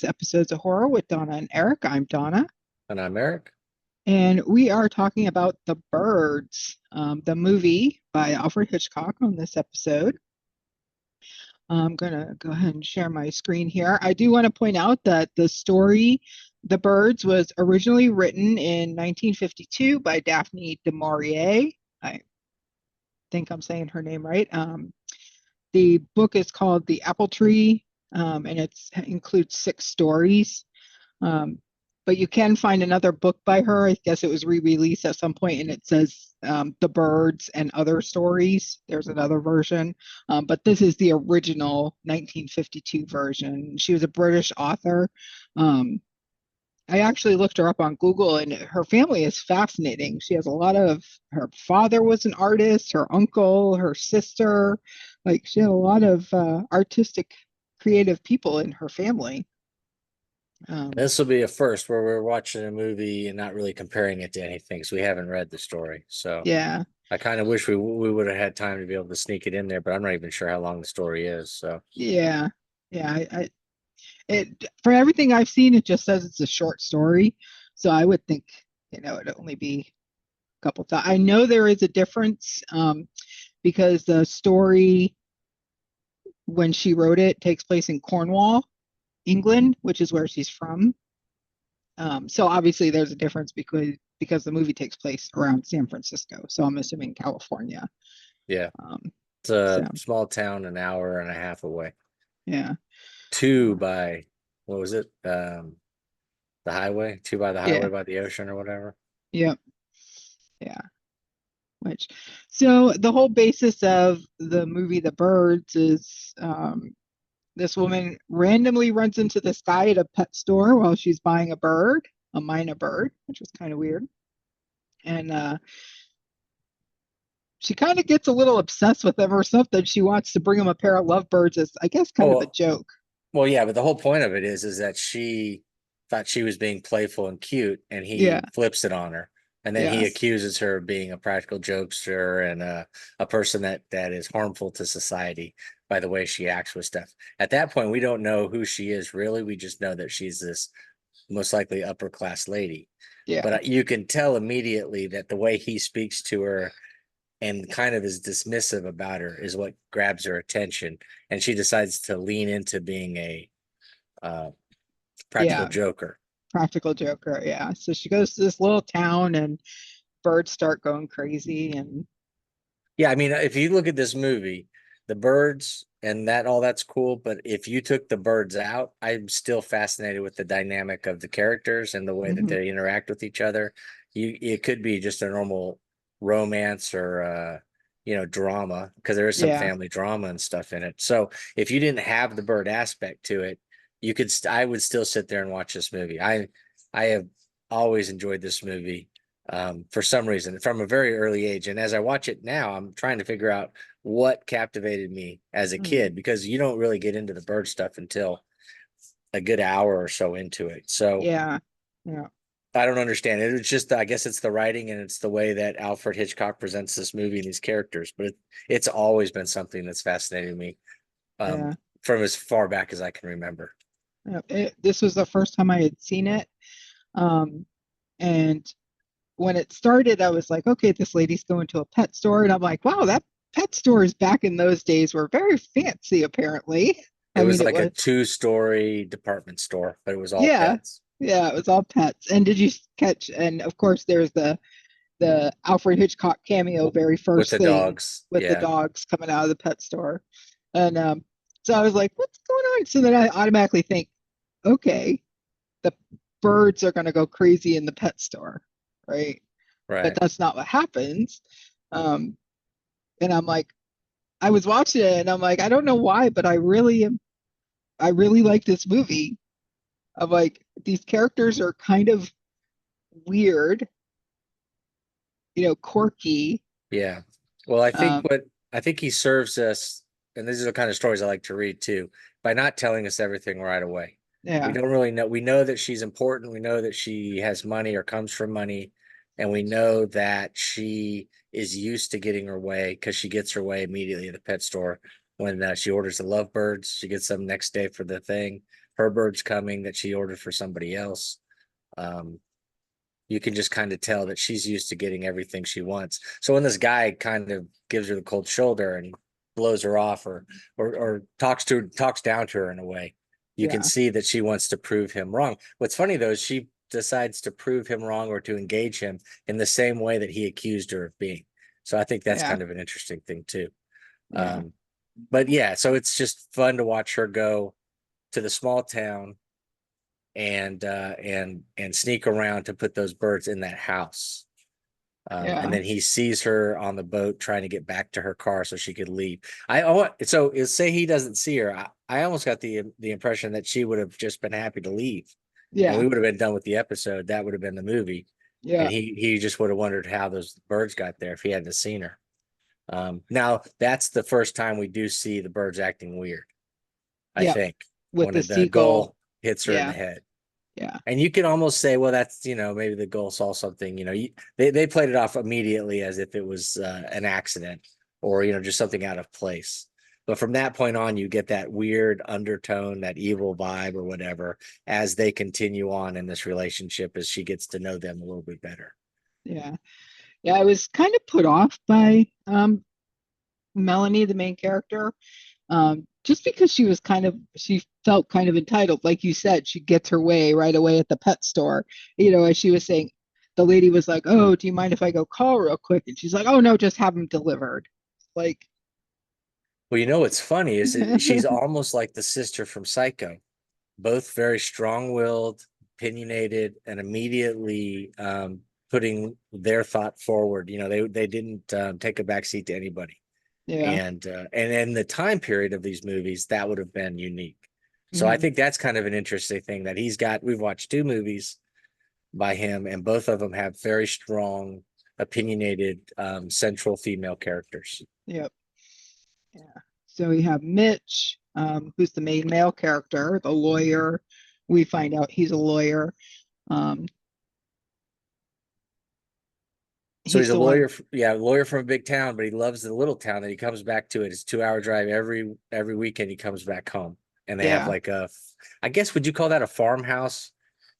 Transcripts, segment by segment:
to Episodes of Horror with Donna and Eric. I'm Donna, And I'm Eric. and we are talking about The Birds, the movie by Alfred Hitchcock on this episode. I'm going to go ahead and share my screen here. I do want to point out that the story, The Birds, was originally written in 1952 by Daphne du Maurier. I think I'm saying her name right. The book is called The Apple Tree, and it includes 6 stories. Um, but you can find another book by her. I guess it was re-released at some point, and it says The Birds and Other Stories. There's another version, but this is the original 1952 version. She was a British author. Um, I actually looked her up on Google, and her family is fascinating. She has a lot of, her father was an artist, her uncle, her sister. Like, she had a lot of artistic, creative people in her family. Um, This will be a first where we're watching a movie and not really comparing it to anything because we haven't read the story. So yeah, I kind of wish we would have had time to be able to sneak it in there, but I'm not even sure how long the story is. So yeah, yeah. It for everything I've seen, it just says it's a short story. So I would think, it'd only be a couple times. I know there is a difference, because the story when she wrote it takes place in Cornwall, England, which is where she's from. So obviously there's a difference because the movie takes place around San Francisco. So I'm assuming California. yeah, Um, it's a so small town an hour and a half away. yeah, Two by what was it? The highway, two by the yeah, highway by the ocean or whatever. yep, yeah. Which so the whole basis of the movie The Birds is this woman randomly runs into this guy at a pet store while she's buying a bird, a minor bird, which was kind of weird. And she kind of gets a little obsessed with him or something. She wants to bring him a pair of lovebirds as, I guess, kind of a Oh, joke. well, yeah, but the whole point of it is that she thought she was being playful and cute, and Yeah, he flips it on her, and then he yeah, accuses her of being a practical jokester and a person that is harmful to society by the way she acts with stuff. At that point, we don't know who she is really. We just know that she's this most likely upper class lady. But yeah, you can tell immediately that the way he speaks to her and kind of is dismissive about her is what grabs her attention, and she decides to lean into being a uh, practical yeah. joker. Practical joker. Yeah. So she goes to this little town and birds start going crazy. And Yeah, I mean, if you look at this movie, the birds and that all that's cool, but if you took the birds out, I'm still fascinated with the dynamic of the characters and the way that mhm, they interact with each other. It could be just a normal romance or drama because there is some yeah. family drama and stuff in it. So if you didn't have the bird aspect to it, I would still sit there and watch this movie. I have always enjoyed this movie for some reason from a very early age. And as I watch it now, I'm trying to figure out what captivated me as a Mm, kid because you don't really get into the bird stuff until a good hour or so into it. So yeah. Yeah. I don't understand it. It's just, I guess it's the writing and it's the way that Alfred Hitchcock presents this movie and these characters. But it's always been something that's fascinated me um, Yeah. from as far back as I can remember. Yeah. This was the first time I had seen it. Um, and when it started, I was like, okay, this lady's going to a pet store. And I'm like, wow, that pet stores back in those days were very fancy, apparently. It I was mean, it like a was, two-story department store, but it was all yeah, pets yeah, it was all pets. And did you catch? And of course, there's the Alfred Hitchcock cameo, very with first the thing dogs. with the Yeah. dogs coming out of the pet store. And so I was like, what's going on? So then I automatically think, okay, the birds are going to go crazy in the pet store, right? But Right. that's not what happens. Um, and I'm like, I was watching it and I'm like, I don't know why, but I really like this movie. I'm like, these characters are kind of weird, quirky. Yeah. Well, Um, I think he serves us, and these are the kind of stories I like to read too, by not telling us everything right away. We yeah, don't really know. We know that she's important. We know that she has money or comes from money, and we know that she is used to getting her way because she gets her way immediately at the pet store when she orders the lovebirds. She gets them next day for the thing. her bird's coming that she ordered for somebody else. Um, you can just kind of tell that she's used to getting everything she wants. So when this guy kind of gives her the cold shoulder and blows her off, or talks down to her in a way, you can Yeah. see that she wants to prove him wrong. What's funny though is she decides to prove him wrong or to engage him in the same way that he accused her of being. So I think that's Yeah. kind of an interesting thing too. Yeah. Um, but yeah, so it's just fun to watch her go to the small town and sneak around to put those birds in that house. And Yeah. then he sees her on the boat trying to get back to her car so she could leave. I want so say he doesn't see her. I almost got the impression that she would have just been happy to leave, and Yeah. we would have been done with the episode. That would have been the movie, and Yeah. he just would have wondered how those birds got there if he hadn't seen her. Now that's the first time we do see the birds acting weird. I Yeah. think With when the the seagull. gull hits her in the Yeah. head. Yeah. And you can almost say, well, that's, maybe the goal saw something, they played it off immediately as if it was an accident or, just something out of place. But from that point on, you get that weird undertone, that evil vibe or whatever, as they continue on in this relationship, as she gets to know them a little bit better. Yeah. Yeah. I was kind of put off by Melanie, the main character, just because she felt kind of entitled. Like you said, she gets her way right away at the pet store. As she was saying, the lady was like, "Oh, do you mind if I go call real quick?" And she's like, "Oh no, just have them delivered." Like, Well, what's funny is that she's almost like the sister from Psycho, both very strong-willed, opinionated, and immediately putting their thought forward. They didn't take a backseat to anybody, yeah. and in the time period of these movies, that would have been unique. So I Hmm. think that's kind of an interesting thing that he's got. We've watched two movies by him, and both of them have very strong, opinionated, central female characters. Yep. Yeah. So we have Mitch, who's the main male character, the lawyer. We find out he's a lawyer. Um, So he's he's a the one. lawyer, yeah, lawyer from a big town, but he loves the little town that he comes back to. It's a 2 hour drive every weekend. He comes back home, and they have Yeah. like I guess would you call that a farmhouse?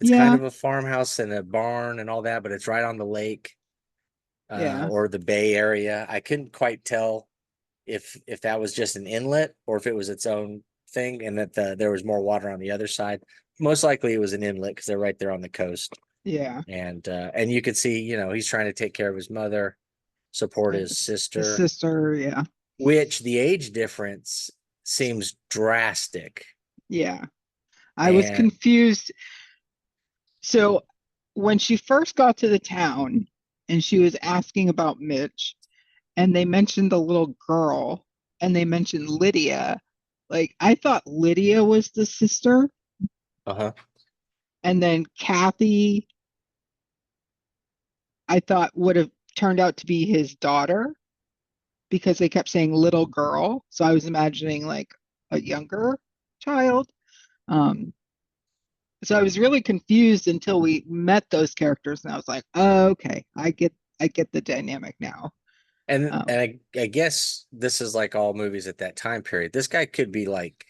It's kind Yeah. of a farmhouse and a barn and all that, but it's right on the lake, Yeah. or the Bay Area. I couldn't quite tell if that was just an inlet or if it was its own thing, and that there was more water on the other side. Most likely, it was an inlet because they're right there on the coast, Yeah. and you could see, he's trying to take care of his mother, support And his his sister, sister. Yeah. which the age difference seems drastic. Yeah. I was And confused. So when she first got to the town and she was asking about Mitch, and they mentioned the little girl and they mentioned Lydia, like I thought Lydia was the sister, uh-huh. and then Kathy, I thought would have turned out to be his daughter because they kept saying little girl. So I was imagining like a younger child. Um, so I was really confused until we met those characters, and I was like, oh, okay, I get the dynamic now. And Um, I guess this is like all movies at that time period. This guy could be like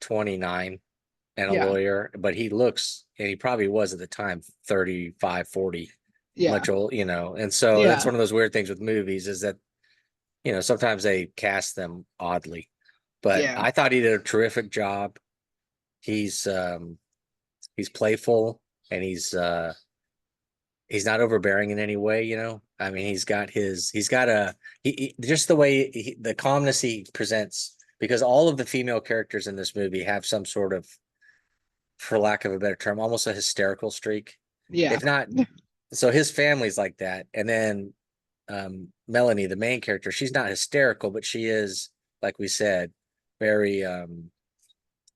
29 and a yeah, lawyer, but he looks, and he probably was at the time 35, 40, yeah, much old, and so that's yeah, one of those weird things with movies is that, sometimes they cast them oddly. But yeah, I thought he did a terrific job. He's he's playful, and he's not overbearing in any way. I mean, he's got just the way the calmness he presents, because all of the female characters in this movie have some sort of, for lack of a better term, almost a hysterical streak. yeah, If not, so his family's like that. And then Melanie, the main character, she's not hysterical, but she is, like we said, very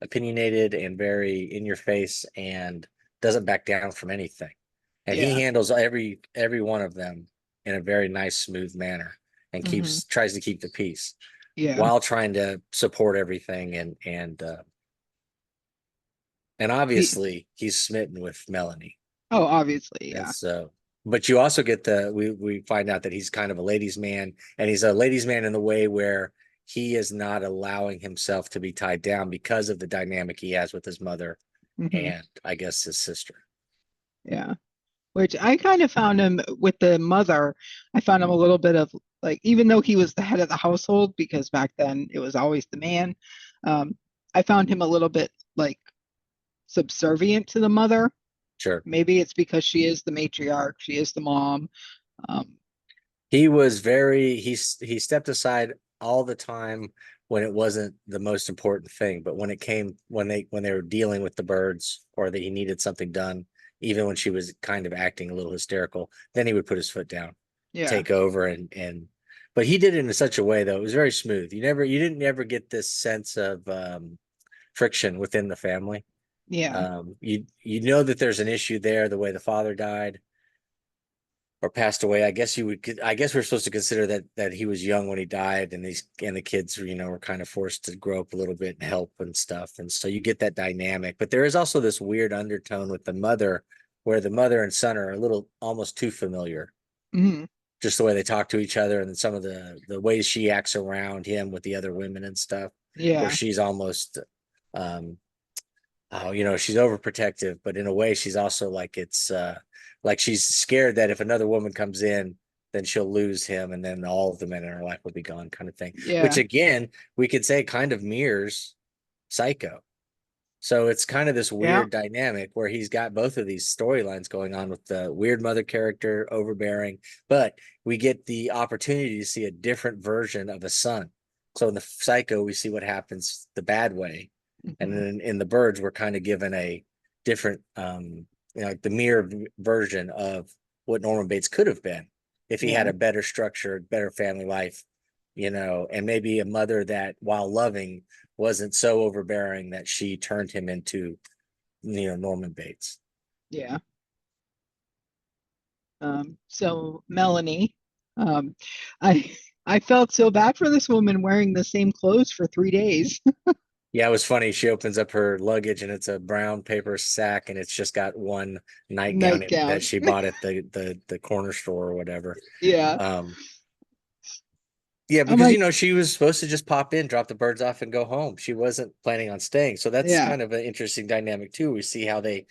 opinionated and very in your face and doesn't back down from anything. And he yeah, handles every one of them in a very nice, smooth manner, and hmm, tries to keep the peace yeah. while trying to support everything, and The, obviously he's smitten with Melanie. oh, obviously, And yeah, so, but you also get we find out that he's kind of a ladies' man, and he's a ladies' man in the way where he is not allowing himself to be tied down because of the dynamic he has with his mother Hmm. and I guess his sister. Yeah. Which I kind of found him with the mother. I found him a little bit of like, even though he was the head of the household, because back then it was always the man, um, I found him a little bit like subservient to the mother. Sure. Maybe it's because she is the matriarch, she is the mom. Um, He was very he stepped aside all the time when it wasn't the most important thing, but when it came when they were dealing with the birds or that he needed something done, even when she was kind of acting a little hysterical, then he would put his foot down, yeah, take over and but he did it in such a way though, it was very smooth. You didn't ever get this sense of friction within the family. yeah, You know that there's an issue there, the way the father died or passed away. I guess you would. I guess we're supposed to consider that he was young when he died, and the kids, were kind of forced to grow up a little bit and help and stuff, and so you get that dynamic. But there is also this weird undertone with the mother, where the mother and son are a little almost too familiar, hmm, just the way they talk to each other, and then some of the ways she acts around him with the other women and stuff, where yeah, she's almost um oh, she's overprotective, but in a way she's also like she's scared that if another woman comes in, then she'll lose him and then all of the men in her life will be gone, kind of thing. Which yeah, again, we could say kind of mirrors Psycho. So it's kind of this yeah, weird dynamic where he's got both of these storylines going on with the weird mother character overbearing, but we get the opportunity to see a different version of a son. So in the Psycho, we see what happens the bad way, and hmm, then in the Birds, we're kind of given a different, like the mirror version of what Norman Bates could have been if he had yeah, a better structured, better family life, and maybe a mother that, while loving, wasn't so overbearing that she turned him into, Norman Bates. yeah. So Melanie, um, I I felt so bad for this woman wearing the same clothes for 3 days. Yeah, it was funny. She opens up her luggage and it's a brown paper sack and it's just got one nightgown in it that Nightgown. she bought at the corner store or whatever. Yeah. Um, yeah, I'm because like, she was supposed to just pop in, drop the birds off, and go home. She wasn't planning on staying. So that's yeah. kind of an interesting dynamic too. We see how they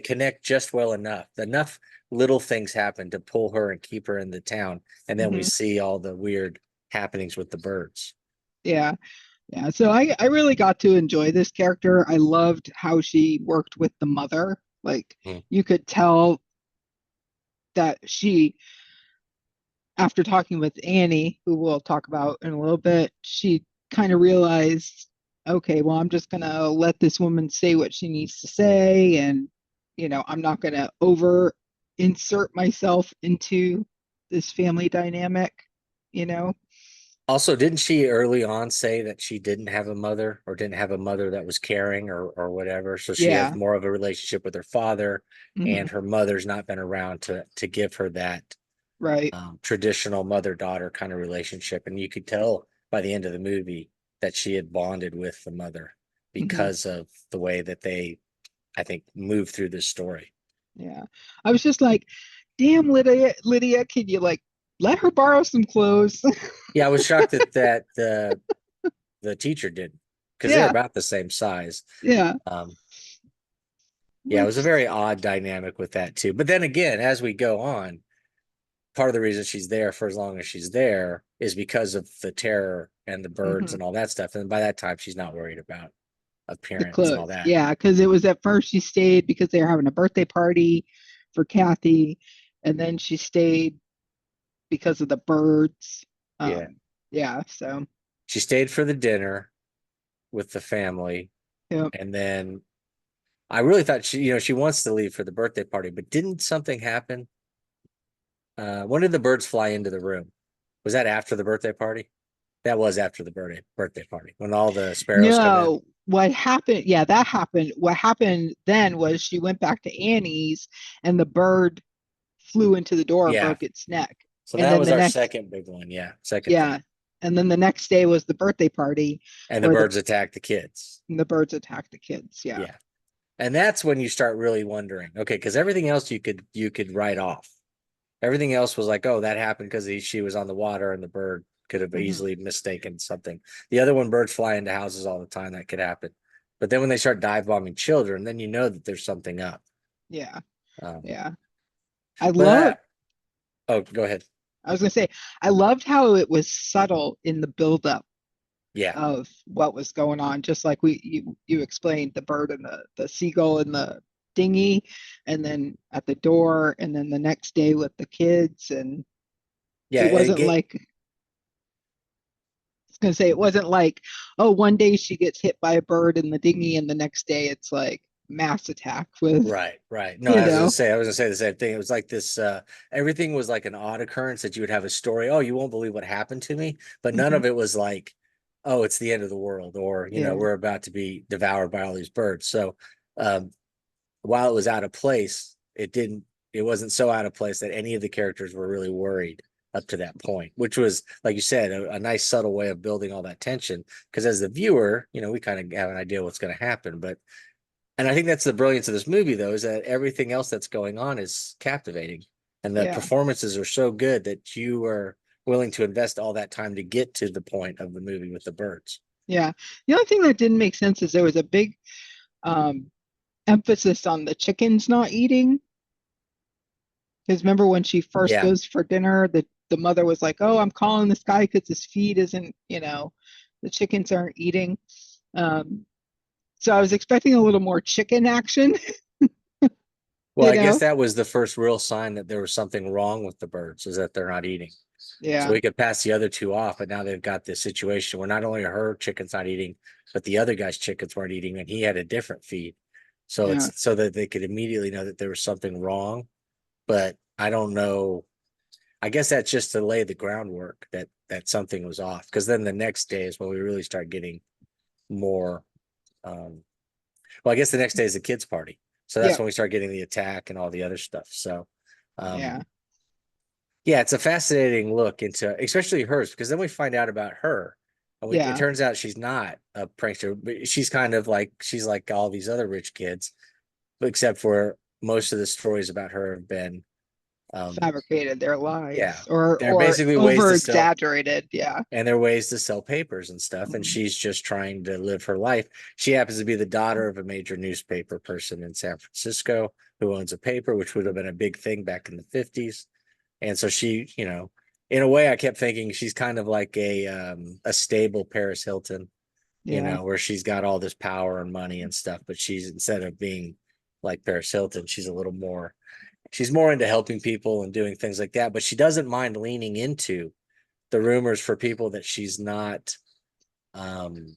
connect just well enough. Enough little things happen to pull her and keep her in the town, and then we Hmm. see all the weird happenings with the birds. Yeah. Yeah. So I really got to enjoy this character. I loved how she worked with the mother. Like Mm. you could tell that she, after talking with Annie, who we'll talk about in a little bit, she kind of realized, okay, well, I'm just gonna let this woman say what she needs to say, and I'm not gonna over insert myself into this family dynamic, you know? Also, didn't she early on say that she didn't have a mother or didn't have a mother that was caring or whatever? So she has Yeah. more of a relationship with her father, Hmm. and her mother's not been around to give her that Right. traditional mother daughter kind of relationship. And you could tell by the end of the movie that she had bonded with the mother Hmm. because of the way that they, I think, moved through this story. Yeah. I was just like, damn, Lydia, can you like let her borrow some clothes? Yeah, I was shocked that the teacher didn't, because they're Yeah. about the same size. Yeah. Um, yeah, it was a Which, very odd dynamic with that too. But then again, as we go on, part of the reason she's there for as long as she's there is because of the terror and the birds mhm. and all that stuff. And by that time, she's not worried about The appearance and all clothes. that. Yeah, because it was at first she stayed because they were having a birthday party for Kathy, and then she stayed because of the birds. Yeah. Yeah, so She stayed for the dinner with the family. yeah. And then I really thought she wants to leave for the birthday party, but didn't something happen? When did the birds fly into the room? Was that after the birthday party? That was after the birthday party when all the sparrows come in. No, what happened? Yeah, that happened. What happened then was she went back to Annie's, and the bird flew into the door and Yeah. broke its neck. So And that then was the our next, second big one. Yeah. Second thing. yeah, and then the next day was the birthday party And the where birds attacked the kids. the birds attacked the kids. Yeah. Yeah. And that's when you start really wondering, okay, because everything else you could write off. Everything else was like, oh, that happened because she was on the water and the bird could have Hmm. easily mistaken something. The other one, birds fly into houses all the time. That could happen. But then when they start dive bombing children, then you know that there's something up. Yeah. Um, Yeah. I but love oh, go ahead. I was gonna say, I loved how it was subtle in the buildup Yeah, of what was going on, just like you explained the bird and the seagull in the dinghy, and then at the door, and then the next day with the kids, and yeah. it It wasn't get like I was gonna say it wasn't like, oh, one day she gets hit by a bird in the dinghy, and the next day it's like mass attack with, right, right. No, you I know, was gonna say the same thing. It was like this. Everything was like an odd occurrence that you would have a story. Oh, you won't believe what happened to me, but none hmm of it was like, oh, it's the end of the world, or yeah, we're about to be devoured by all these birds. So, um, while it was out of place, it didn't. It wasn't so out of place that any of the characters were really worried up to that point, which was, like you said, a nice subtle way of building all that tension. Because as the viewer, we kind of have an idea what's going to happen, but and I think that's the brilliance of this movie, though, is that everything else that's going on is captivating. And the yeah, performances are so good that you are willing to invest all that time to get to the point of the movie with the birds. yeah. The only thing that didn't make sense is there was a big um emphasis on the chickens not eating. Because remember when she first Yeah. goes for dinner, the mother was like, "Oh, I'm calling this guy because his feed isn't, the chickens aren't eating." Um, so I was expecting a little more chicken action, Well, you I guess know? that was the first real sign that there was something wrong with the birds, is that they're not eating. So Yeah, we could pass the other two off, but now they've got this situation where not only are her chickens not eating, but the other guy's chickens weren't eating, and he had a different feed. So yeah, it's so that they could immediately know that there was something wrong. But I don't know. I guess that's just to lay the groundwork that something was off. Because then the next day is when we really start getting more. Um, well, I guess the next day is the kids' party, so that's yeah, when we start getting the attack and all the other stuff. So, yeah, um, yeah, it's a fascinating look into, especially hers, because then we find out about her, and it yeah. turns out she's not a prankster, but she's kind of like she's like all these other rich kids, except for most of the stories about her have been, um, Fabricated their yeah, lives or they're or basically ways over to sell exaggerated. Yeah. and there are ways to sell papers and stuff. And Mhm. she's just trying to live her life. She happens to be the daughter of a major newspaper person in San Francisco who owns a paper, which would have been a big thing back in the 50s. And so she, in a way, I kept thinking she's kind of like a stable Paris Hilton, Yeah. where she's got all this power and money and stuff, but she's, instead of being like Paris Hilton, she's more into helping people and doing things like that. But she doesn't mind leaning into the rumors for people that she's not, um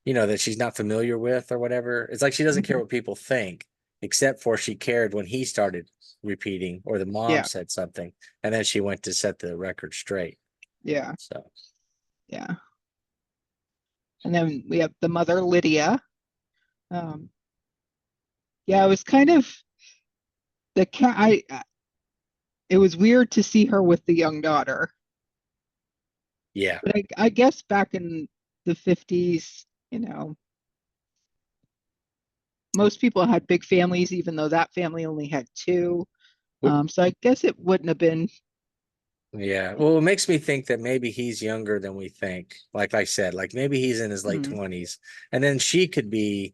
that she's not familiar with or whatever. It's like she doesn't care Mhm. what people think, except for she cared when he started repeating or the mom Yeah. said something, and then she went to set the record straight. Yeah. So Yeah. And then we have the mother, Lydia. Um, yeah, it was kind of the cat. It was weird to see her with the young daughter. yeah. But I guess back in the 50s, most people had big families, even though that family only had two. So I guess it wouldn't have been. Yeah. Well, it makes me think that maybe he's younger than we think. Like I said, like maybe he's in his late Mm, 20s. And then she could be,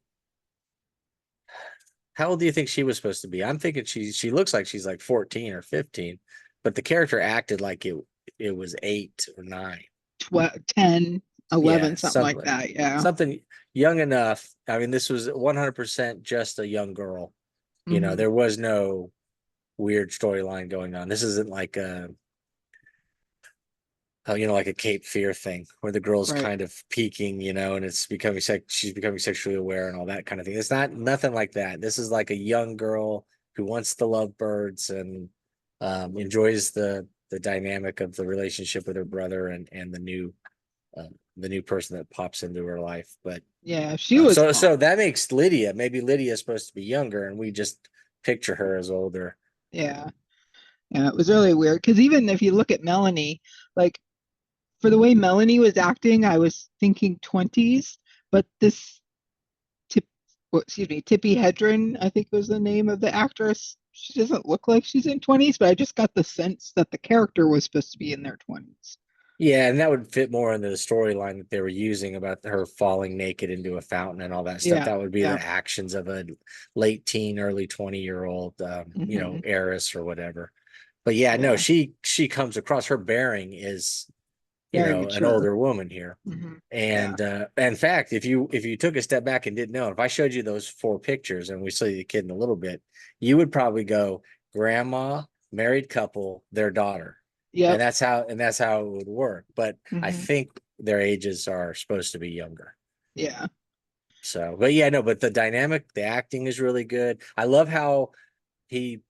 how old do you think she was supposed to be? I'm thinking she looks like she's like 14 or 15, but the character acted like it was 8 or 9. 12, 10, Yeah, 11, something like that. Yeah. something young enough. I mean, this was 100% just a young girl. Hmm. There was no weird storyline going on. This isn't like like a Cape Fear thing where the girl's Right. kind of peaking, and it's becoming she's becoming sexually aware and all that kind of thing. It's not nothing like that. This is like a young girl who wants to love birds and enjoys the dynamic of the relationship with her brother and uh, the new person that pops into her life. But Yeah. She was so that makes Lydia, maybe Lydia is supposed to be younger, and we just picture her as older. Yeah. Yeah. It was really weird because even if you look at Melanie, like for the way Melanie was acting, I was thinking 20s, but this Tip, excuse me, Tippi Hedren, I think was the name of the actress. She doesn't look like she's in 20s, but I just got the sense that the character was supposed to be in their 20s. Yeah, and that would fit more into the storyline that they were using about her falling naked into a fountain and all that stuff. Yeah, That would be yeah. the actions of a late teen, early 20-year-old, Hmm. heiress or whatever. But yeah, no, Yeah, she comes across, her bearing is, very an mature. older woman here. Hmm. Yeah, And in fact, if you took a step back and didn't know, if I showed you those four pictures and we saw the kid in a little bit, you would probably go grandma, married couple, their daughter. And yep. that's how it would work. But I Hmm. think their ages are supposed to be younger. Yeah, So, but yeah, no, but the dynamic, the acting is really good. I love how he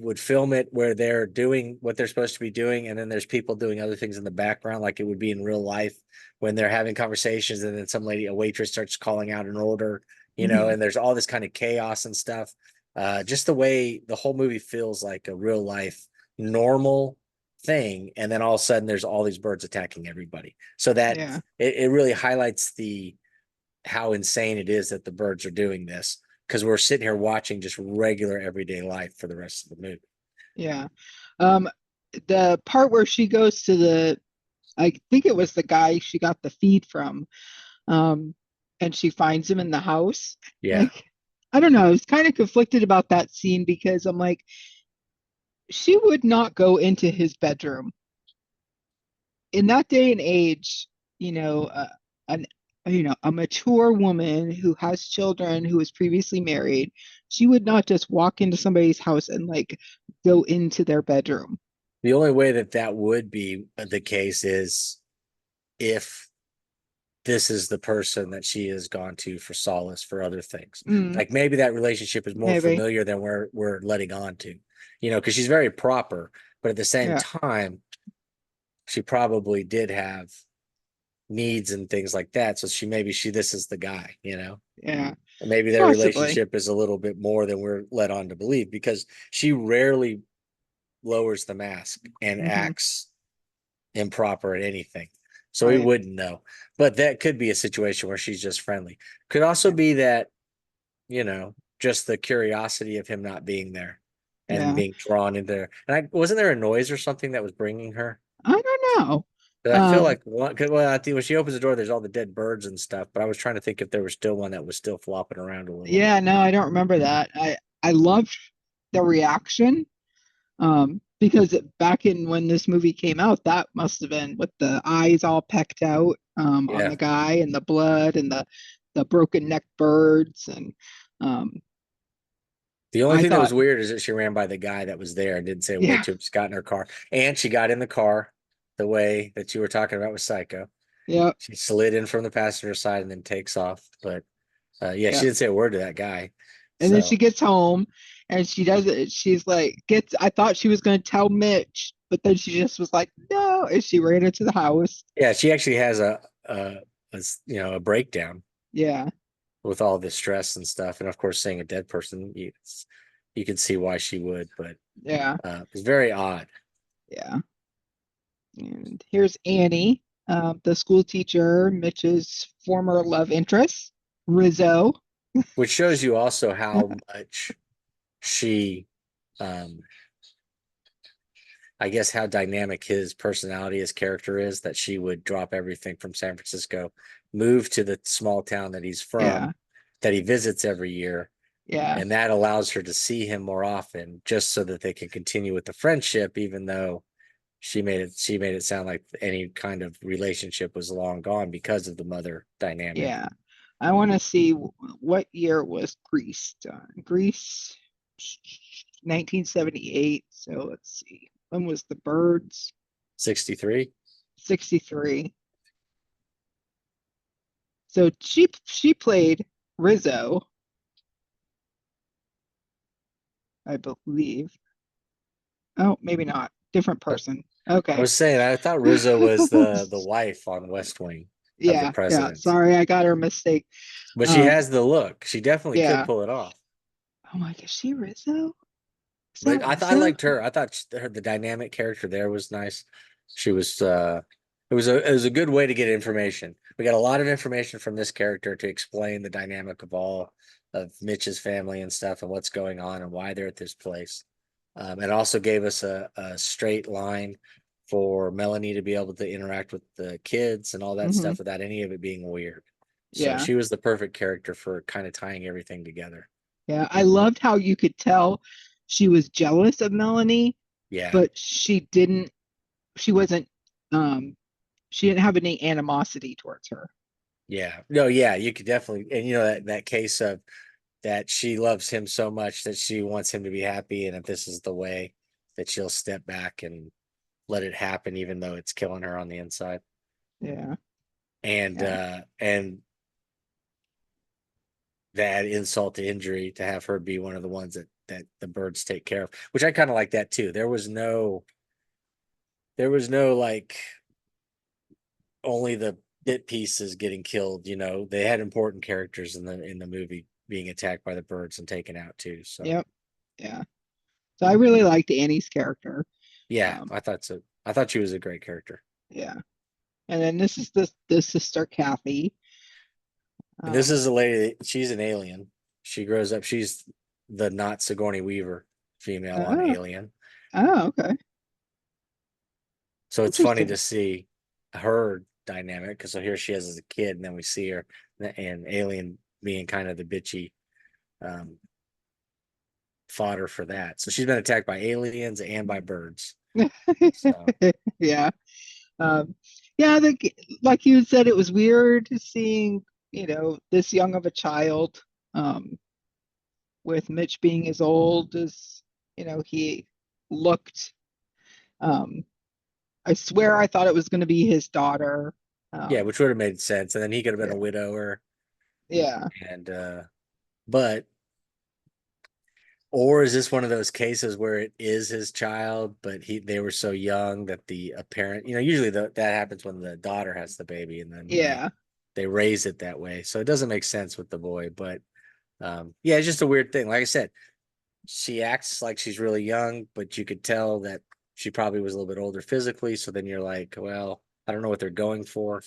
would film it where they're doing what they're supposed to be doing, and then there's people doing other things in the background, like it would be in real life when they're having conversations, and then some lady, a waitress, starts calling out an order, hmm, and there's all this kind of chaos and stuff. Just the way the whole movie feels like a real life normal thing, and then all of a sudden there's all these birds attacking everybody. So that yeah, it really highlights the how insane it is that the birds are doing this, because we're sitting here watching just regular everyday life for the rest of the movie. yeah. Um, the part where she goes to I think it was the guy she got the feed from, um, and she finds him in the house. Yeah. Like, I don't know, I was kind of conflicted about that scene because I'm like, she would not go into his bedroom in that day and age, you know, an a mature woman who has children who was previously married, she would not just walk into somebody's house and like go into their bedroom. The only way that that would be the case is if this is the person that she has gone to for solace for other things. Mm, Like maybe that relationship is more maybe. familiar than we're letting on to, because she's very proper, but at the same Yeah. time, she probably did have needs and things like that. So maybe this is the guy. Yeah. Maybe their Possibly. relationship is a little bit more than we're led on to believe, because she rarely lowers the mask and Hmm. acts improper at anything. So we Right. wouldn't know. But that could be a situation where she's just friendly. Could also Yeah. be that, just the curiosity of him not being there and Yeah. being drawn into there. And wasn't there a noise or something that was bringing her? I don't know. 'Cause I feel Um, like well, I think when she opens the door, there's all the dead birds and stuff. But I was trying to think if there was still one that was still flopping around a little. yeah, no, I don't remember that. I loved the reaction. Because back in when this movie came out, that must have been with the eyes all pecked out, on Yeah. the guy and the blood and the broken neck birds and um, The only I thing that thought, was weird is that she ran by the guy that was there and didn't say a word yeah, to him. She got in her car, and she got in the car the way that you were talking about with Psycho. yeah, She slid in from the passenger side and then takes off. But yeah, she yeah. didn't say a word to that guy. And then So she gets home and she does it. She's like, gets. I thought she was going to tell Mitch, but then she just was like, no, and she ran into the house. yeah, she actually has a breakdown Yeah, with all the stress and stuff, and of course, seeing a dead person, you can see why she would. But yeah, it's very odd. yeah. And here's Annie, the school teacher, Mitch's former love interest, Rizzo. Which shows you also how much she, um, I guess, how dynamic his personality, his character is, that she would drop everything from San Francisco, move to the small town that he's Yeah, from, that he visits every year. yeah, And that allows her to see him more often, just so that they can continue with the friendship, even though she made it sound like any kind of relationship was long gone because of the mother dynamic. yeah. I want to see what year was Greece done. Greece, 1978. So let's see. When was The Birds? 63. 63. So she played Rizzo, I believe. Oh, maybe not. Different person. I Okay. was saying, I thought Rizzo was the wife on West Wing of the Yeah, yeah. president, Sorry, I got her mistake. but she Um, has the look. She definitely could yeah. pull it off. I'm like, is she Rizzo? Is that But I Rizzo? liked her. I thought the dynamic character there was nice. She was it was a good way to get information. We got a lot of information from this character to explain the dynamic of all of Mitch's family and stuff, and what's going on and why they're at this place. And also gave us a straight line for Melanie to be able to interact with the kids and all that Hmm. stuff without any of it being weird. So Yeah. she was the perfect character for kind of tying everything together. Yeah. I loved how you could tell she was jealous of Melanie, Yeah. but she wasn't, um, she didn't have any animosity towards her. Yeah. No, yeah, you could definitely, and you know, that case of that she loves him so much that she wants him to be happy, and if this is the way that she'll step back and let it happen, even though it's killing her on the inside. Yeah. Yeah. And that insult to injury to have her be one of the ones that the birds take care of, which I kind of like that too. There was no like only the bit pieces getting killed. They had important characters in the movie being attacked by the birds and taken out too. So Yep. Yeah. So I really liked Annie's character. yeah, Um, I thought so. I thought she was a great character. yeah. And then this is the sister Kathy. And this Um, is a lady. She's an alien. She grows up. She's the not Sigourney Weaver female on oh, Alien. oh, okay. So it's funny Interesting. to see her dynamic because so here she is as a kid, and then we see her and Alien being kind of the bitchy um, fodder for that. So she's been attacked by aliens and by birds. So Yeah. Um, yeah, like you said, it was weird seeing, this young of a child, um, with Mitch being as old as, he looked. Um, I swear I thought it was going to be his daughter. yeah, Um, which would have made sense. And then he could have been yeah, a widower, yeah, and but or is this one of those cases where it is his child, but they were so young that the apparent, usually that happens when the daughter has the baby, and then they yeah, they raise it that way. So it doesn't make sense with the boy, but yeah, it's just a weird thing. Like I said, she acts like she's really young, but you could tell that she probably was a little bit older physically. So then you're like, well, I don't know what they're going for.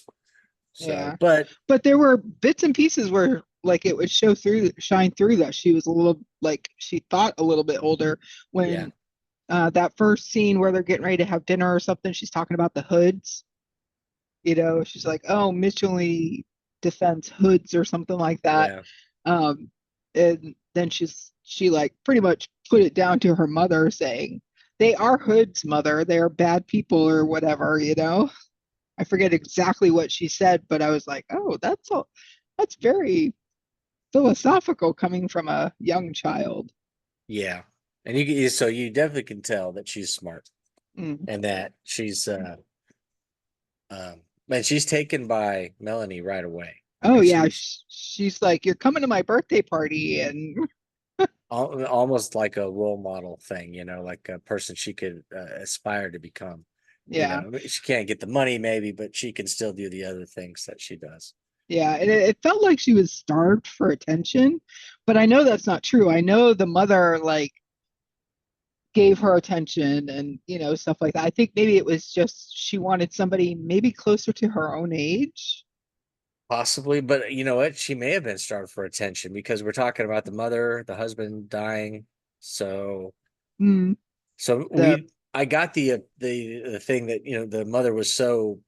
So, yeah. but But there were bits and pieces where like it would shine through that she was a little like she thought a little bit older yeah, when that first scene where they're getting ready to have dinner or something, she's talking about the hoods. She's like, "Oh, Mitchell defends hoods or something like that." yeah, Um, and then she like pretty much put it down to her mother saying, "They are hoods, mother. They are bad people or whatever." I forget exactly what she said, but I was like, "Oh, that's very philosophical coming from a young child." yeah. And so you definitely can tell that she's smart Mm. and that she's um man, she's taken by Melanie right away. I Oh mean, yeah, she's she's like, "You're coming to my birthday party," and almost like a role model thing, like a person she could aspire to become. yeah, She can't get the money maybe, but she can still do the other things that she does. yeah, and it felt like she was starved for attention, but I know that's not true. I know the mother like gave her attention and stuff like that. I think maybe it was just she wanted somebody maybe closer to her own age. Possibly, but you know what? She may have been starved for attention because we're talking about the mother, the husband dying. So, Mm, so the I got the thing that the mother was so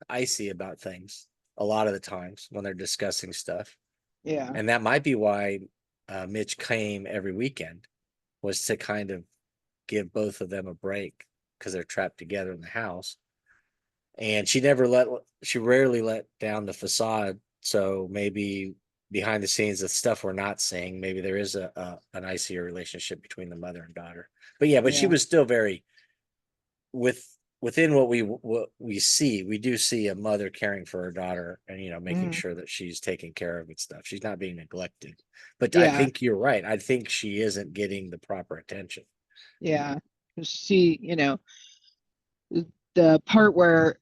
icy about things a lot of the times when they're discussing stuff, Yeah. and that might be why Mitch came every weekend was to kind of give both of them a break because they're trapped together in the house. And she rarely let down the facade. So maybe behind the scenes, the stuff we're not seeing, maybe there is an icier relationship between the mother and daughter. But yeah, but she Yeah. was still very with within what we see. We do see a mother caring for her daughter and making Mm, sure that she's taking care of and stuff. She's not being neglected. But I yeah. think you're right. I think she isn't getting the proper attention. Yeah. She, the part where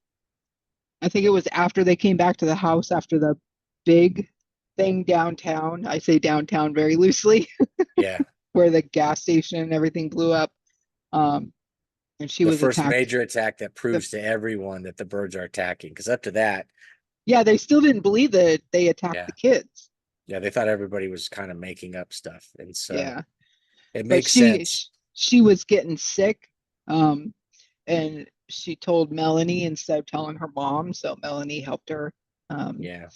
I think it was after they came back to the house after the big thing downtown. I say downtown very loosely, Yeah. where the gas station and everything blew up. Um, and she The was first attacked. major attack that The proves to everyone that the birds are attacking. Because up to that, Yeah, they still didn't believe that they attacked yeah, the kids. yeah, they thought everybody was kind of making up stuff, and so Yeah, it but makes sense. she was getting sick, um, and she told Melanie instead of telling her mom, so Melanie helped her. Um, Yeah.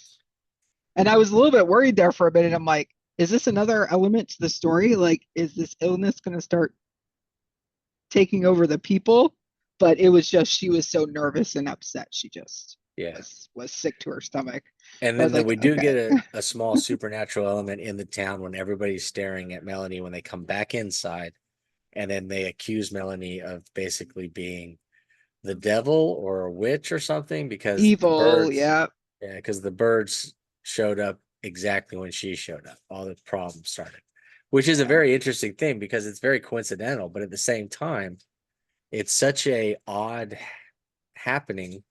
and I was a little bit worried there for a minute. I'm like, is this another element to the story? Like, is this illness going to start taking over the people? But it was just she was so nervous and upset. She just Yeah. was sick to her stomach. And I was then like, we do okay, get a small supernatural element in the town when everybody's staring at Melanie when they come back inside, and then they accuse Melanie of basically being the devil or a witch or something because the evil, birds, yeah, yeah, because the birds showed up exactly when she showed up. All the problems started, which is a yeah, very interesting thing because it's very coincidental, but at the same time, it's such a odd happening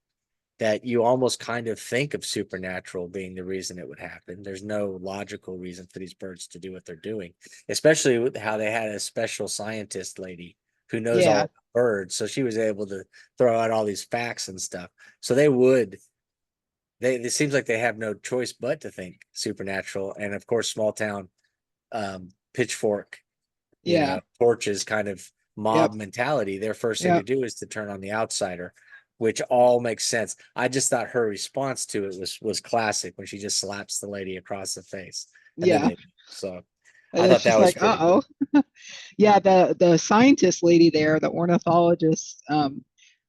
that you almost kind of think of supernatural being the reason it would happen. There's no logical reason for these birds to do what they're doing, especially with how they had a special scientist lady who knows all yeah, about birds. So she was able to throw out all these facts and stuff. So they would, it seems like they have no choice but to think supernatural. And of course, small town pitchfork, yeah, torches kind of yep, mob mentality, their first thing to yep, do is to turn on the outsider, which all makes sense. I just thought her response to it was classic when she just slaps the lady across the face and then yeah. they so And I then thought that she's was like, pretty cool. uh-oh. Yeah, the scientist lady there, the ornithologist,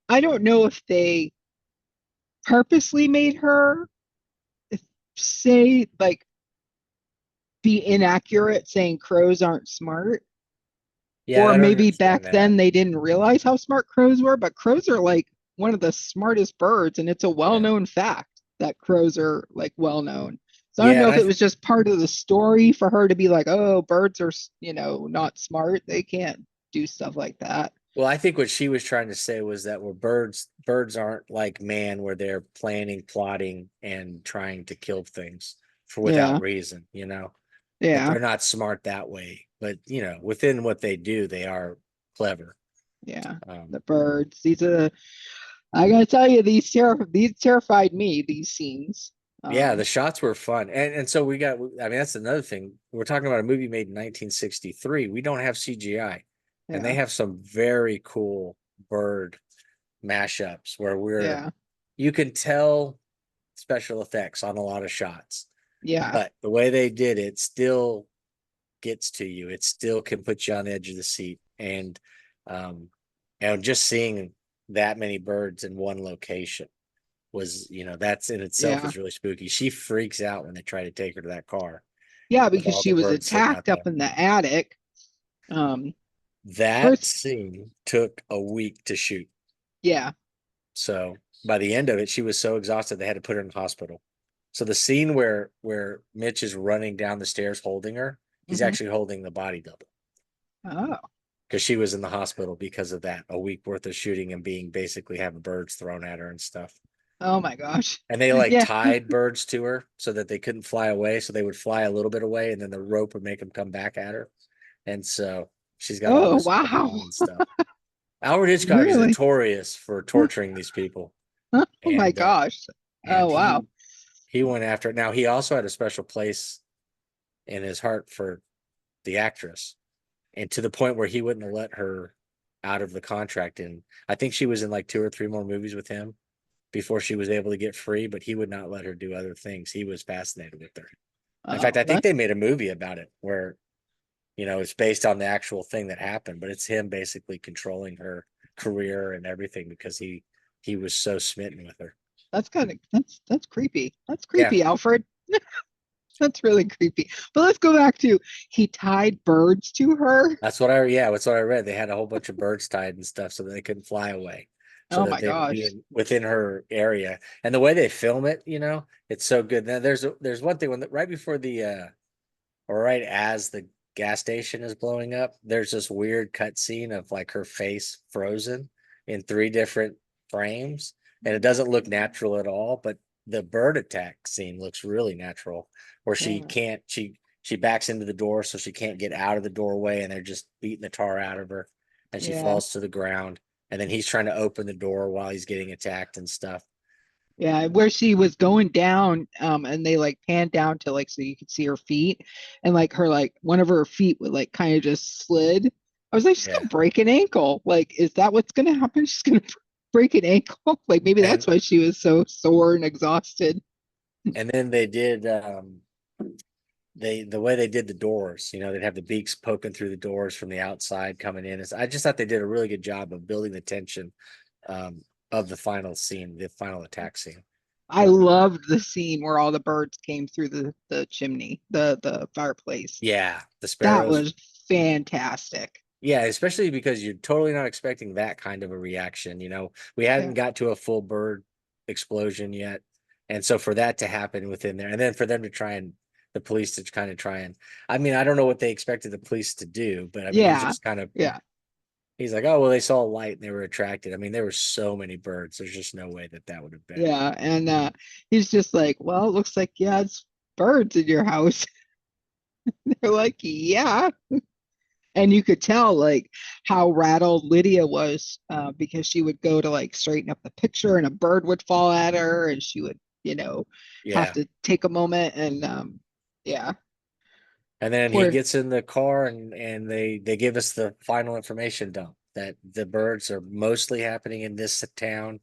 I don't know if they purposely made her say like be inaccurate saying crows aren't smart, Yeah, or I don't maybe understand back that. then they didn't realize how smart crows were, but crows are like one of the smartest birds, and it's a Yeah. well-known fact that crows are like well known. So I don't Yeah, know and if it was just part of the story for her to be like, oh, birds are, not smart. They can't do stuff like that. well, I think what she was trying to say was that we're birds aren't like man where they're planning, plotting, and trying to kill things for without Yeah, reason. That yeah, they're not smart that way, but within what they do, they are clever. yeah. Um, The birds. I gotta tell you, these terrified me, these scenes. yeah, the Um, shots were fun, and so we got. I mean, that's another thing. We're talking about a movie made in 1963. We don't have CGI, and they yeah, have some very cool bird mashups where yeah, you can tell special effects on a lot of shots, yeah, but the way they did it still gets to you. It still can put you on the edge of the seat, um, and just seeing that many birds in one location was, that's in itself yeah. is really spooky. She freaks out when they try to take her to that car Yeah, with because all she the was birds sitting out attacked there. up in the attic. Um, That First, scene took a week to shoot. yeah, So by the end of it, she was so exhausted they had to put her in the hospital. So the scene where Mitch is running down the stairs holding her, he's hmm. actually holding the body double Oh, because she was in the hospital because of that, a week worth of shooting and being basically having birds thrown at her and stuff. oh my gosh. And they like Yeah. tied birds to her so that they couldn't fly away. So they would fly a little bit away and then the rope would make them come back at her. And so she's got all Oh, this stuff wow. on and stuff. Alfred Hitchcock is Really? notorious for torturing these people. Oh my And uh, gosh. Oh, and wow. he went after it. Now he also had a special place in his heart for the actress. And to the point where he wouldn't have let her out of the contract. And I think she was in like two or three more movies with him before she was able to get free, but he would not let her do other things. He was fascinated with her. In fact, Oh, I think that's they made a movie about it where, it's based on the actual thing that happened, but it's him basically controlling her career and everything because he was so smitten with her. that's creepy. That's Yeah, creepy, Alfred. That's really creepy. But let's go back to he tied birds to her. that's what I read. They had a whole bunch of birds tied and stuff so that they couldn't fly away, so Oh that my they would be gosh. within her area. And the way they film it, it's so good. Now there's one thing right before or right as the gas station is blowing up, there's this weird cut scene of like her face frozen in three different frames, and it doesn't look natural at all. But the bird attack scene looks really natural, where she Yeah. can't she backs into the door so she can't get out of the doorway, and they're just beating the tar out of her, and she Yeah. falls to the ground, and then he's trying to open the door while he's getting attacked and stuff. Yeah, where she was going down, and they like panned down to like so you could see her feet, and like her like one of her feet would like kind of just slid. I was like, she's Yeah. gonna break an ankle. Like, is that what's gonna happen? She's gonna. break an ankle. Like maybe and that's why she was so sore and exhausted. and then they did the way they did the doors, they'd have the beaks poking through the doors from the outside coming in. I just thought they did a really good job of building the tension um, of the final scene, the final attack scene. I loved the scene where all the birds came through the chimney, the fireplace. Yeah, the That sparrows. was fantastic. Yeah, especially because you're totally not expecting that kind of a reaction. We Yeah. hadn't got to a full bird explosion yet. And so for that to happen within there, and then for them to try and the police to kind of try and, I mean, I don't know what they expected the police to do, but I mean, he's Yeah. just kind of, Yeah. he's like, oh, well, they saw a light and they were attracted. I mean, there were so many birds. There's just no way that that would have been. Yeah. And he's just like, well, it looks like, yeah, it's birds in your house. They're like, yeah. And you could tell like how rattled Lydia was because she would go to like straighten up the picture and a bird would fall at her and she would, have Yeah. to take a moment and yeah, And then he poor, gets in the car and they give us the final information dump that the birds are mostly happening in this town.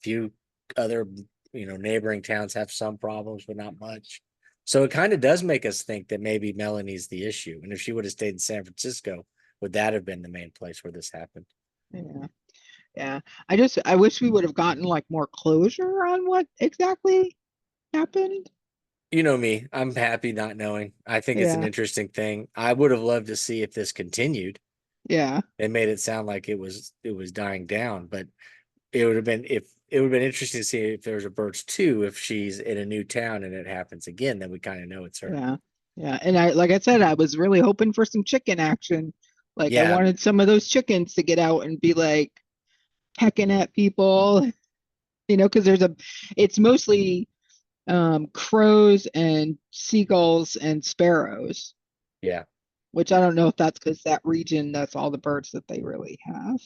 Few other, neighboring towns have some problems, but not much. So it kind of does make us think that maybe Melanie's the issue. And if she would have stayed in San Francisco, would that have been the main place where this happened? yeah, yeah. I wish we would have gotten like more closure on what exactly happened. You know me, I'm happy not knowing. I think it's an Yeah, interesting thing. I would have loved to see if this continued. yeah, They made it sound like it was dying down, but it would have been if it would have been interesting to see if there's a Birch 2 if she's in a new town and it happens again, then we kind of know it's her. yeah, yeah. And like I said, I was really hoping for some chicken action. Like I Yeah, wanted some of those chickens to get out and be like pecking at people, because it's mostly crows and seagulls and sparrows, yeah, which I don't know if that's because that region, that's all the birds that they really have.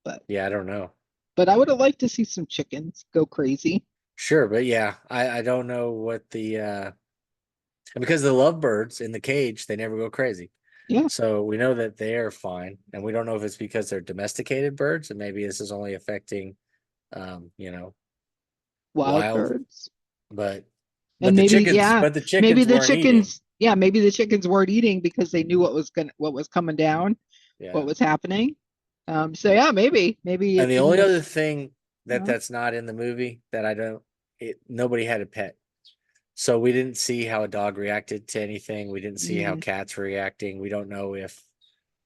But yeah, I don't know. but I would have liked to see some chickens go crazy. Sure, but yeah, I don't know what the and because the lovebirds in the cage, they never go crazy. Yeah, So we know that they are fine, and we don't know if it's because they're domesticated birds, and maybe this is only affecting um, you know, wild wild, birds. but And the maybe, chickens, yeah, but the maybe chickens the weren't eating. chickens, yeah, maybe the chickens weren't eating because they knew what was coming down, what Yeah. was happening. So yeah, maybe And it the didn't only have, other thing that uh, that's not in the movie that I don't, nobody had a pet. So we didn't see how a dog reacted to anything. We didn't see how mm, cats were reacting. We don't know if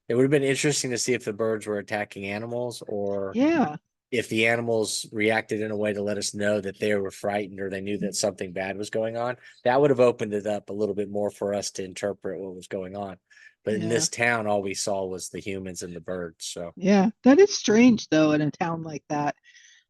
it would have been interesting to see if the birds were attacking animals or yeah, if the animals reacted in a way to let us know that they were frightened or they knew that something bad was going on. That would have opened it up a little bit more for us to interpret what was going on. But in yeah, this town, all we saw was the humans and the birds. So yeah. That is strange though, in a town like that,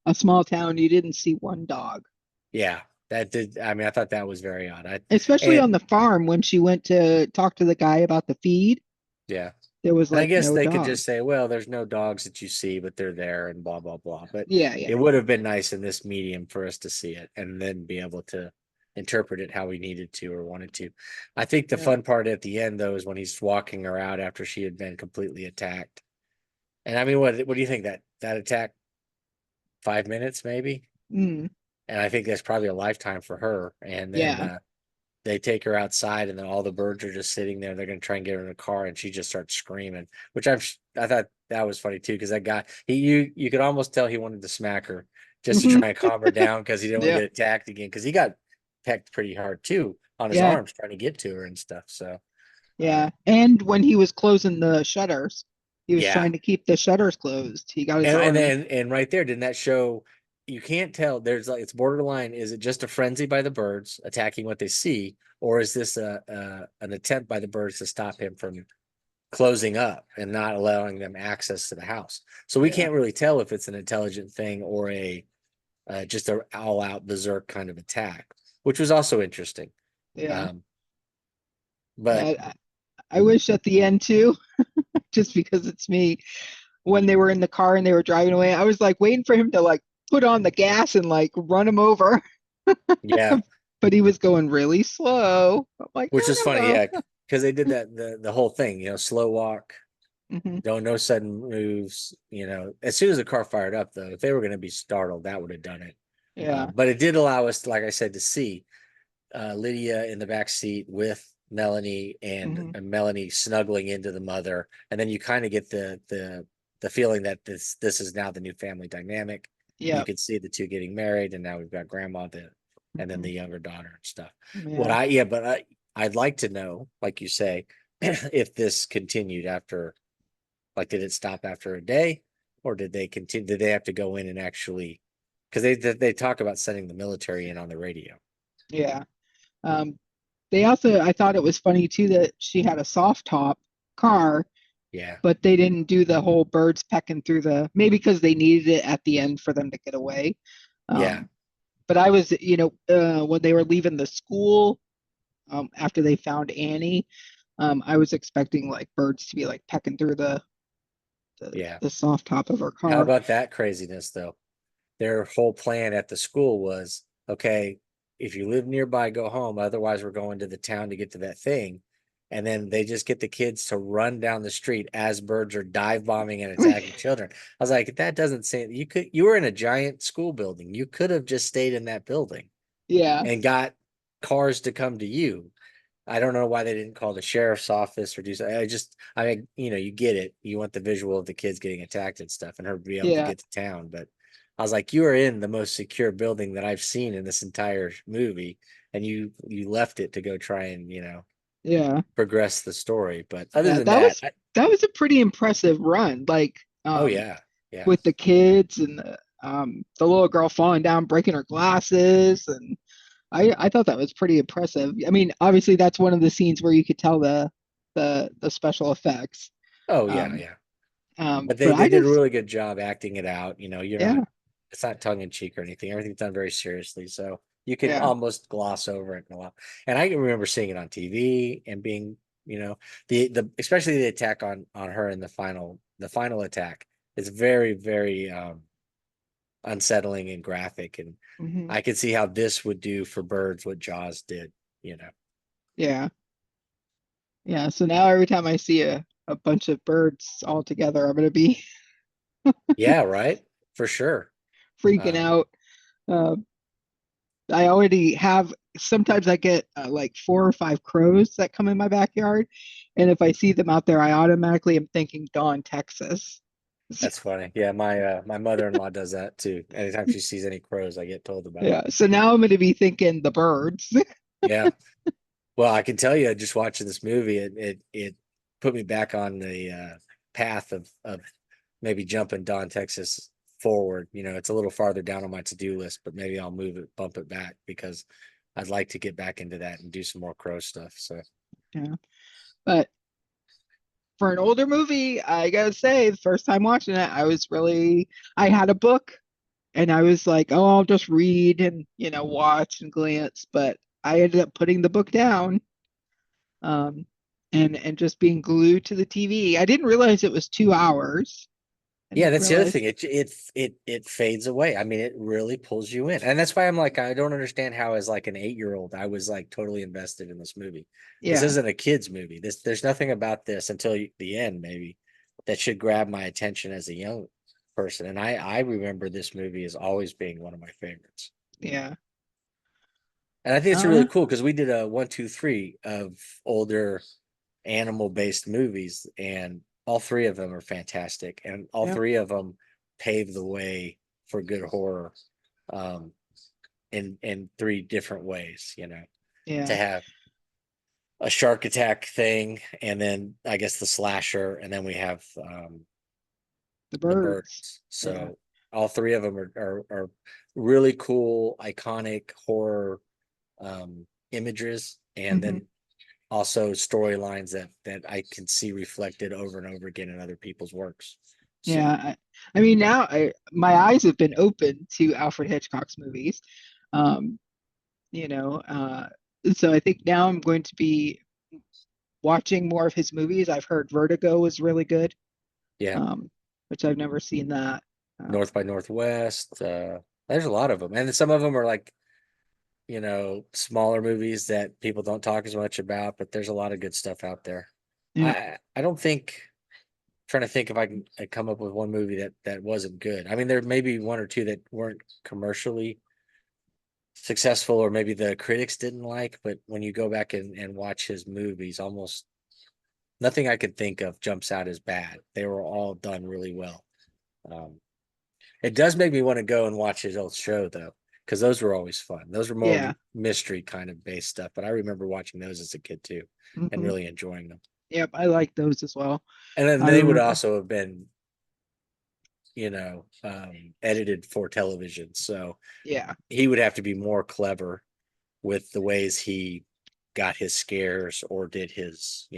a small town, you didn't see one dog. yeah, that did. I mean, I thought that was very odd. Especially And on the farm when she went to talk to the guy about the feed, yeah, there was and I like guess no they could just dogs. say, well, there's no dogs that you see, but they're there and blah, blah, blah. But Yeah, it yeah, would have been nice in this medium for us to see it and then be able to interpret it how we needed to or wanted to. I think the yeah. fun part at the end, though, is when he's walking her out after she had been completely attacked. And I mean, what do you think that attack 5 minutes maybe? Mm, And I think that's probably a lifetime for her. And then yeah. they take her outside, and then all the birds are just sitting there. They're going to try and get her in a car, and she just starts screaming, which I thought that was funny too because that guy you could almost tell he wanted to smack her just to Hmm. try and calm her down because he didn't want to Yeah, get attacked again because he got pecked pretty hard too on his yeah, arms trying to get to her and stuff. So yeah. And when he was closing the shutters, he was yeah, trying to keep the shutters closed. He got his and arm. then and right there, didn't that show? You can't tell. There's like it's borderline. Is it just a frenzy by the birds attacking what they see, or is this an attempt by the birds to stop him from closing up and not allowing them access to the house? So we Yeah, can't really tell if it's an intelligent thing or a just a all out berserk kind of attack, which was also interesting. yeah. Um, but I wish at the end too, just because it's me, when they were in the car and they were driving away, I was like waiting for him to like put on the gas and like run him over. yeah, But he was going really slow. I'm like, which no, is no, funny, yeah, no. because they did that the whole thing, slow walk, Hmm. No sudden moves, you know. As soon as the car fired up, though, if they were going to be startled, that would have done it. Yeah. But it did allow us, like I said, to see Lydia in the back seat with Melanie, and Hmm. Melanie snuggling into the mother, and then you kind of get the feeling that this is now the new family dynamic. You Yep. could see the two getting married, and now we've got grandma, and then Hmm. the younger daughter and stuff. What Yeah. I yeah, but I'd like to know, like you say, if this continued after, like, did it stop after a day, or did they continue? Did they have to go in and actually? Because they talk about sending the military in on the radio. Yeah. Um, they also, I thought it was funny too that she had a soft top car, Yeah, but they didn't do the whole birds pecking through the, maybe because they needed it at the end for them to get away. yeah, Um, but I was, when they were leaving the school, after they found Annie, I was expecting like birds to be like pecking through yeah. the soft top of her How car. about that craziness though? Their whole plan at the school was, okay, if you live nearby, go home. Otherwise, we're going to the town to get to that thing. And then they just get the kids to run down the street as birds are dive bombing and attacking children. I was like, that doesn't say you were in a giant school building. You could have just stayed in that building Yeah, and got cars to come to you. I don't know why they didn't call the sheriff's office or do something. I mean, you get it. You want the visual of the kids getting attacked and stuff and her be able to yeah, get to town. But I was like, you are in the most secure building that I've seen in this entire movie, and you left it to go try and, yeah, progress the story. But other yeah. than that, That was a pretty impressive run. Like, oh yeah, yeah. with the kids and the little girl falling down, breaking her glasses, and I thought that was pretty impressive. I mean, obviously that's one of the scenes where you could tell the special effects. Oh yeah, Um, yeah. But but they I did a just, really good job acting it out. yeah, It's not tongue in cheek or anything. Everything's done very seriously. So you can yeah, almost gloss over it in a lot. And I can remember seeing it on TV and being, especially the attack on her in the final attack is very, very unsettling and graphic. And hmm, I could see how this would do for birds what Jaws did, you know. yeah, yeah. So now every time I see a bunch of birds all together, I'm gonna be Yeah, right. For sure. freaking Um, out. Uh, I already have, sometimes I get like 4 or 5 crows that come in my backyard. And if I see them out there, I automatically am thinking Dawn, Texas. That's funny. Yeah, my mother-in-law does that too. Anytime she sees any crows, I get told about it. Yeah. So now I'm going to be thinking the birds. Yeah. Well, I can tell you, just watching this movie, it put me back on the path of maybe jumping Don, Texas forward. It's a little farther down on my to-do list, but maybe I'll bump it back because I'd like to get back into that and do some more crow stuff. So Yeah. But for an older movie, I gotta say, the first time watching it, I had a book and I was like, oh, I'll just read and, watch and glance. But I ended up putting the book down, um, and just being glued to the TV. I didn't realize it was 2 hours. I yeah, didn't that's the other thing. realize. It fades away. I mean, it really pulls you in, and that's why I'm like, I don't understand how, as like an 8-year-old, I was like totally invested in this movie. This Yeah, isn't a kids movie. There's nothing about this until the end, maybe, that should grab my attention as a young person. And I remember this movie as always being one of my favorites. yeah. And I think it's Oh really yeah, cool because we did a 1, 2, 3 of older animal based movies, and all three of them are fantastic, and all yep, three of them pave the way for good horror, um, in three different ways. To yeah. have a shark attack thing, and then I guess the slasher, and then we have The the birds. birds. Yeah. So all three of them are really cool, iconic horror images, and Hmm. then also storylines that I can see reflected over and over again in other people's works. Yeah. So I mean, now my eyes have been open to Alfred Hitchcock's movies. Um, you know, uh, so I think now I'm going to be watching more of his movies. I've heard Vertigo was really good, yeah, which I've never seen that. North by Northwest. There's a lot of them, and some of them are like, smaller movies that people don't talk as much about, but there's a lot of good stuff out there. Yeah. I don't think. trying to think if I can come up with one movie that wasn't good. I mean, there may be one or two that weren't commercially successful, or maybe the critics didn't like. But when you go back and watch his movies, almost nothing I could think of jumps out as bad. They were all done really well. Um, it does make me want to go and watch his old show though, because those were always fun. Those were more Yeah. mystery kind of based stuff. But I remember watching those as a kid too, and Hmm. really enjoying them. Yep, I like those as well. And then I they would remember. also have been, edited for television. So Yeah. he would have to be more clever with the ways he got his scares or did his,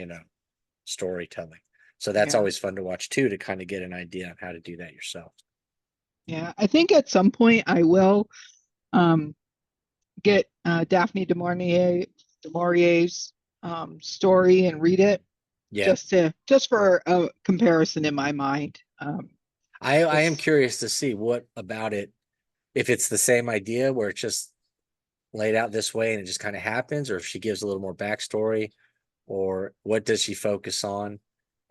storytelling. So that's Yeah. always fun to watch too, to kind of get an idea on how to do that yourself. Yeah. I think at some point I will um get Daphne du Maurier's story and read it Yeah. just for a comparison in my mind. I am Just curious to see what about it, if it's the same idea where it's just laid out this way and it just kind of happens, or if she gives a little more backstory, or what does she focus on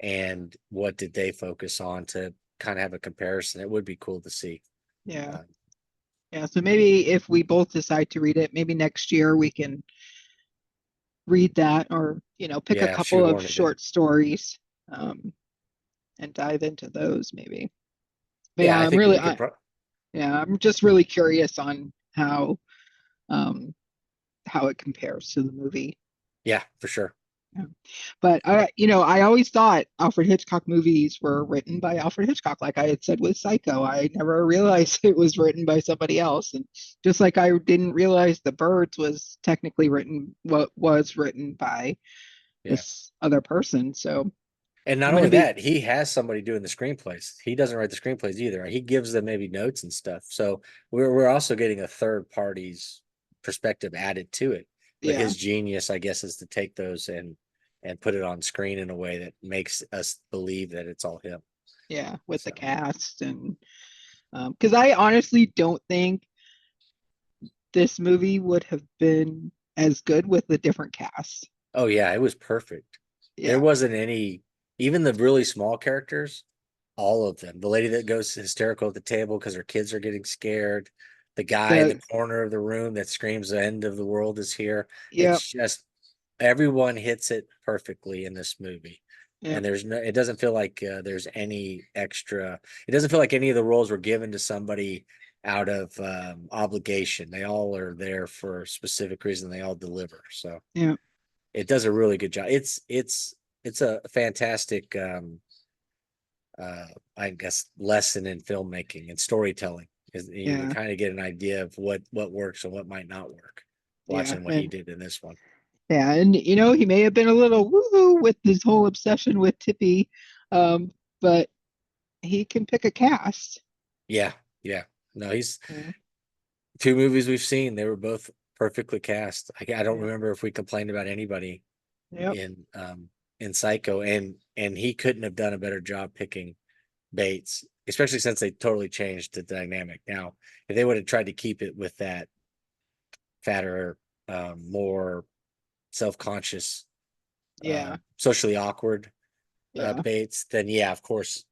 and what did they focus on, to kind of have a comparison. It would be cool to see. yeah. Uh, Yeah. So maybe if we both decide to read it, maybe next year we can read that or, pick a yeah, couple of shoehorn it in. short stories um, and dive into those maybe. But Yeah, yeah, I think we could yeah, I'm just really curious on um, how it compares to the movie. yeah, for sure. Yeah. But I always thought Alfred Hitchcock movies were written by Alfred Hitchcock. Like I had said with Psycho, I never realized it was written by somebody else. And just like I didn't realize The Birds was technically written, what was written by Yeah. this other person. So And not I'm gonna only be, that, he has somebody doing the screenplays. He doesn't write the screenplays either. He gives them maybe notes and stuff. So we're also getting a third party's perspective added to it. But yeah, his genius, I guess, is to take those and put it on screen in a way that makes us believe that it's all him. yeah, with the So, cast and because I honestly don't think this movie would have been as good with a different cast. oh yeah, it was perfect. There Yeah, wasn't any, even the really small characters, all of them. The lady that goes hysterical at the table because her kids are getting scared. The guy in the the corner of the room that screams the end of the world is here. yep, It's just everyone hits it perfectly in this movie. yep, And it doesn't feel like there's any extra, it doesn't feel like any of the roles were given to somebody out of obligation. They all are there for a specific reason. They all deliver. So yep, it does a really good job. It's a fantastic I guess lesson in filmmaking and storytelling. Is you yeah, kind of get an idea of what works and what might not work, yeah, watching what he and did in this one. yeah, and he may have been a little woo with his whole obsession with Tippy, but he can pick a cast. Yeah, yeah. No, he's Yeah, two movies we've seen. They were both perfectly cast. I don't yeah, remember if we complained about anybody yep, in Psycho, and he couldn't have done a better job picking Bates, especially since they totally changed the dynamic. Now, if they would have tried to keep it with that fatter, more self-conscious, yeah, socially awkward yeah, Bates, then yeah, of course,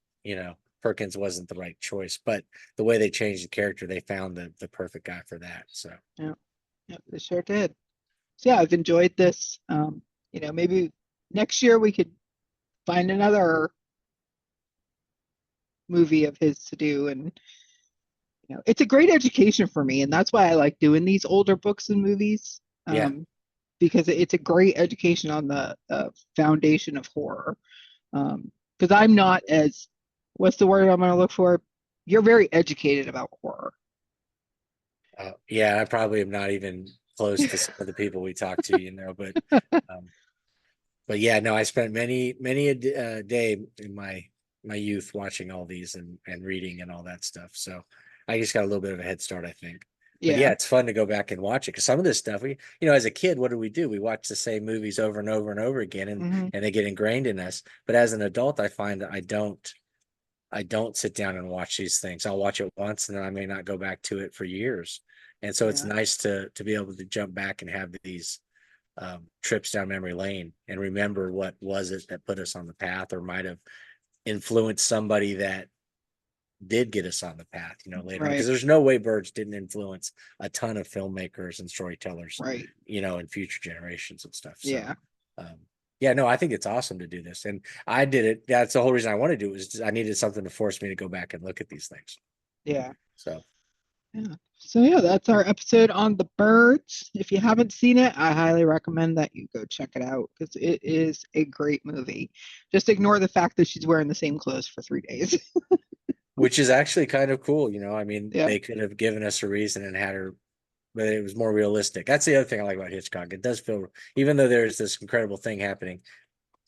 Perkins wasn't the right choice. But the way they changed the character, they found the perfect guy for that. So yeah, yeah, they sure did. So yeah, I've enjoyed this. Maybe next year we could find another movie of his to do, and it's a great education for me, and that's why I like doing these older books and movies, yeah, because it's a great education on the foundation of horror. Because I'm not as, what's the word I'm going to look for? You're very educated about horror. yeah, I probably am not even close to some of the people we talk to, um, but yeah, no, I spent many a day in my youth watching all these and reading and all that stuff. So I just got a little bit of a head start, I think. But yeah, Yeah. it's fun to go back and watch it, because some of this stuff, as a kid, what do? We watch the same movies over and over and over again, and Hmm. and they get ingrained in us. But as an adult, I find that I don't sit down and watch these things. I'll watch it once and then I may not go back to it for years. And so it's Yeah. nice to be able to jump back and have these trips down memory lane and remember what was it that put us on the path, or might have influence somebody that did get us on the path, later on. Because Right. there's no way Birds didn't influence a ton of filmmakers and storytellers, Right. in future generations and stuff. So, Yeah. um, yeah, no, I think it's awesome to do this, and I did it. That's the whole reason I want to do it, was I needed something to force me to go back and look at these things. Yeah. So, Yeah. So yeah, that's our episode on the birds. If you haven't seen it, I highly recommend that you go check it out because it is a great movie. Just ignore the fact that she's wearing the same clothes for 3 days. which is actually kind of cool, I mean, Yeah. they could have given us a reason and had her, but it was more realistic. That's the other thing I like about Hitchcock. It does feel, even though there's this incredible thing happening,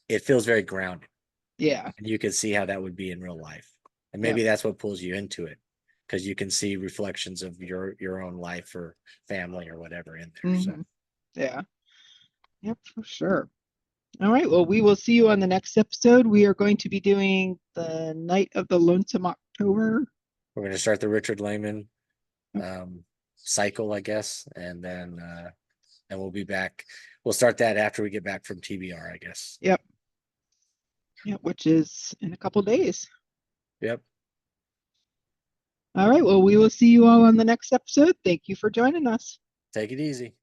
it feels very grounded. Yeah. And you can see how that would be in real life. And Yeah. maybe that's what pulls you into it, because you can see reflections of your own life or family or whatever in there. So Yeah. Yep, for sure. All right. Well, we will see you on the next episode. We are going to be doing the Night of the Lonesome October. we're going to start the Richard Lehman Yep. cycle, I guess, and we'll be back. We'll start that after we get back from TBR, I guess. Yep. Yep. Which is in a couple days. Yep. All right. Well, we will see you all on the next episode. Thank you for joining us. Take it easy.